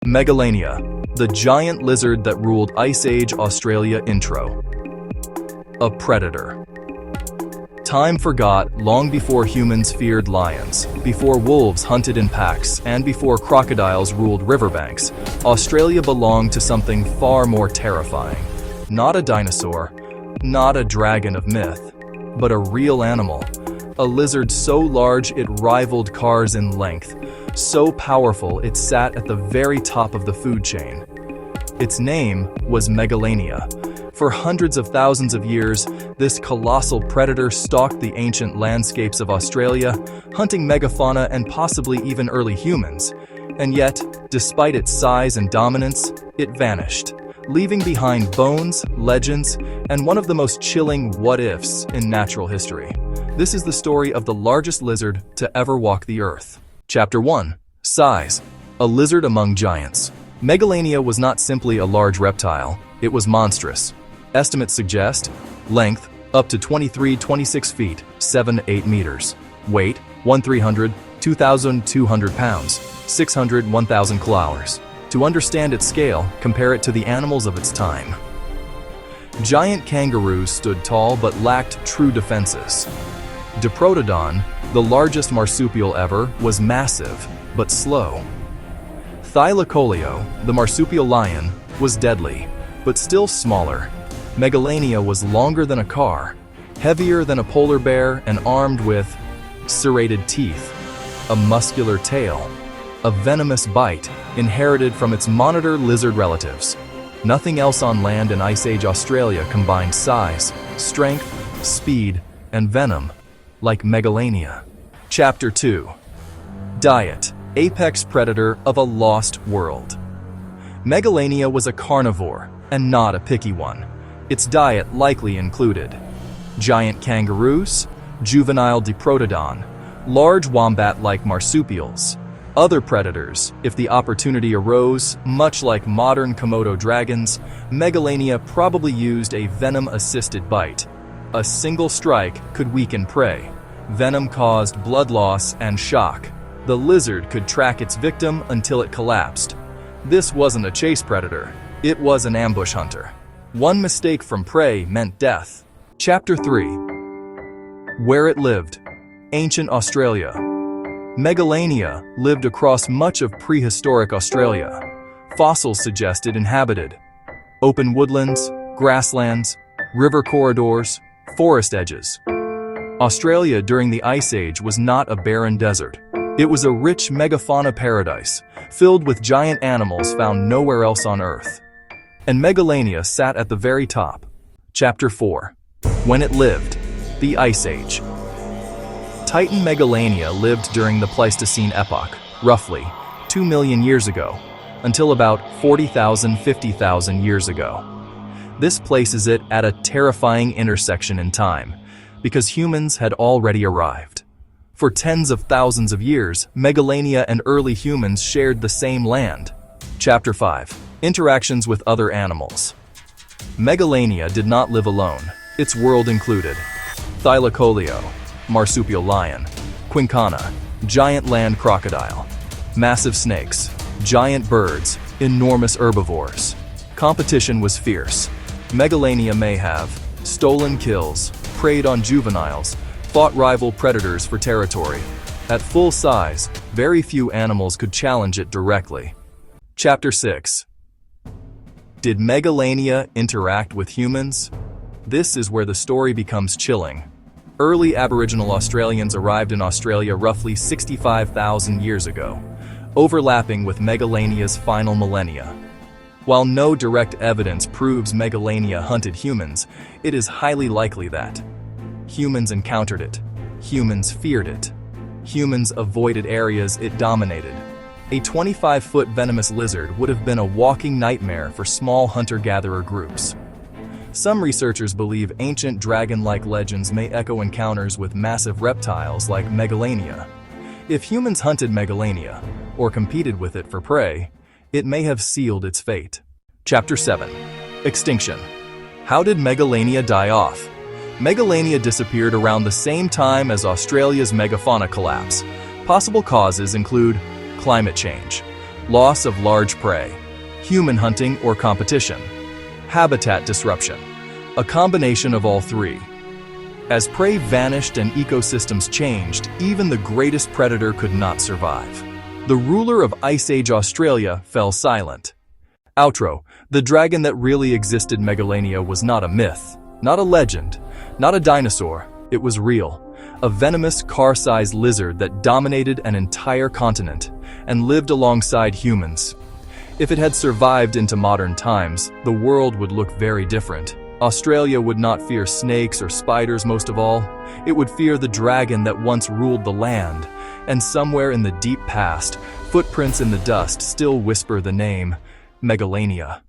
Megalania, the giant lizard that ruled Ice Age Australia. Intro. A predator. Time forgot long before humans feared lions, before wolves hunted in packs, and before crocodiles ruled riverbanks, Australia belonged to something far more terrifying. Not a dinosaur, not a dragon of myth, but a real animal. A lizard so large it rivaled cars in length, so powerful it sat at the very top of the food chain. Its name was Megalania. For hundreds of thousands of years, this colossal predator stalked the ancient landscapes of Australia, hunting megafauna and possibly even early humans. And yet, despite its size and dominance, it vanished, leaving behind bones, legends, and one of the most chilling what-ifs in natural history. This is the story of the largest lizard to ever walk the earth. Chapter 1. Size. A lizard among giants. Megalania was not simply a large reptile, it was monstrous. Estimates suggest length up to 26 feet, 7-8 meters. Weight 1,300, 2,200 pounds, 600, 1,000 kilometers. To understand its scale, compare it to the animals of its time. Giant kangaroos stood tall but lacked true defenses. Diprotodon, the largest marsupial ever, was massive but slow. Thylacoleo, the marsupial lion, was deadly, but still smaller. Megalania was longer than a car, heavier than a polar bear, and armed with serrated teeth, a muscular tail, a venomous bite inherited from its monitor lizard relatives. Nothing else on land in Ice Age Australia combined size, strength, speed, and venom like Megalania. Chapter 2. Diet. Apex predator of a lost world. Megalania was a carnivore, and not a picky one. Its diet likely included giant kangaroos, juvenile diprotodon, large wombat-like marsupials, other predators. If the opportunity arose, much like modern Komodo dragons, Megalania probably used a venom-assisted bite. A single strike could weaken prey. Venom caused blood loss and shock. The lizard could track its victim until it collapsed. This wasn't a chase predator, it was an ambush hunter. One mistake from prey meant death. Chapter 3. Where it lived. Ancient Australia. Megalania lived across much of prehistoric Australia. Fossils suggest it inhabited open woodlands, grasslands, river corridors, forest edges. Australia during the Ice Age was not a barren desert. It was a rich megafauna paradise, filled with giant animals found nowhere else on Earth. And Megalania sat at the very top. Chapter 4. When it lived. The Ice Age. Titan Megalania lived during the Pleistocene epoch, roughly 2 million years ago, until about 50,000 years ago. This places it at a terrifying intersection in time, because humans had already arrived. For tens of thousands of years, Megalania and early humans shared the same land. Chapter 5. Interactions with other animals. Megalania did not live alone. Its world included Thylacoleo, marsupial lion, quincana, giant land crocodile, massive snakes, giant birds, enormous herbivores. Competition was fierce. Megalania may have stolen kills, preyed on juveniles, fought rival predators for territory. At full size, very few animals could challenge it directly. Chapter 6. Did Megalania interact with humans? This is where the story becomes chilling. Early Aboriginal Australians arrived in Australia roughly 65,000 years ago, overlapping with Megalania's final millennia. While no direct evidence proves Megalania hunted humans, it is highly likely that humans encountered it, humans feared it, humans avoided areas it dominated. A 25-foot venomous lizard would have been a walking nightmare for small hunter-gatherer groups. Some researchers believe ancient dragon-like legends may echo encounters with massive reptiles like Megalania. If humans hunted Megalania, or competed with it for prey, it may have sealed its fate. Chapter 7. Extinction. How did Megalania die off? Megalania disappeared around the same time as Australia's megafauna collapse. Possible causes include climate change. loss of large prey, human hunting or competition, habitat disruption, a combination of all three. As prey vanished and ecosystems changed, even the greatest predator could not survive. The ruler of Ice Age Australia fell silent. Outro: the dragon that really existed, Megalania, was not a myth, not a legend, not a dinosaur. It was real. A venomous, car-sized lizard that dominated an entire continent and lived alongside humans. If it had survived into modern times, the world would look very different. Australia would not fear snakes or spiders most of all. It would fear the dragon that once ruled the land. And somewhere in the deep past, footprints in the dust still whisper the name Megalania.